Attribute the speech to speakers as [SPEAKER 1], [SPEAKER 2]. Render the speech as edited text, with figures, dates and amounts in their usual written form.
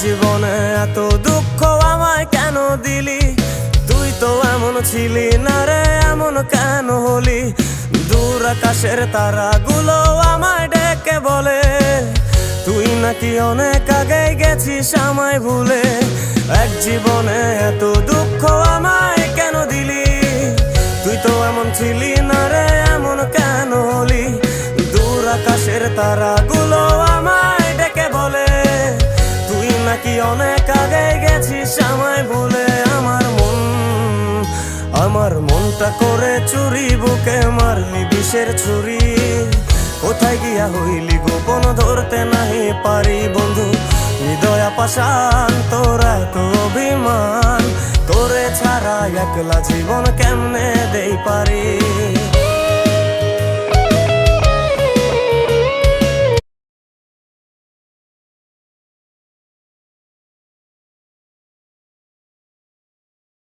[SPEAKER 1] জীবনে এত দুঃখ আমায় কেন দিলি? তুই তো এমন ছিলি না রে, এমন কেন হলি? দূর আকাশের তারাগুলো আমায় ডেকে বলে তুই নাকি অনেক আগে গেছিস আমায় ভুলে। এক জীবনে এত দুঃখ আমায় কেন দিলি? তুই তো এমন ছিলি না রে, এমন কেন হলি? দূর আকাশের তারাগুলো আমায় ডেকে বলে তুই নাকি অনেক আগে গেছিস আমায় ভুলে। আমার মনটা করে চুরি, বুকে মারলি বিষের ছুরি। কোথায় গিয়া হইলি গোপন ধরতে নাহি পারি বন্ধু। হৃদয় পাষাণ তোর এত অভিমান, তোরে ছাড়া একলা জীবন কেমনে দেই পারি?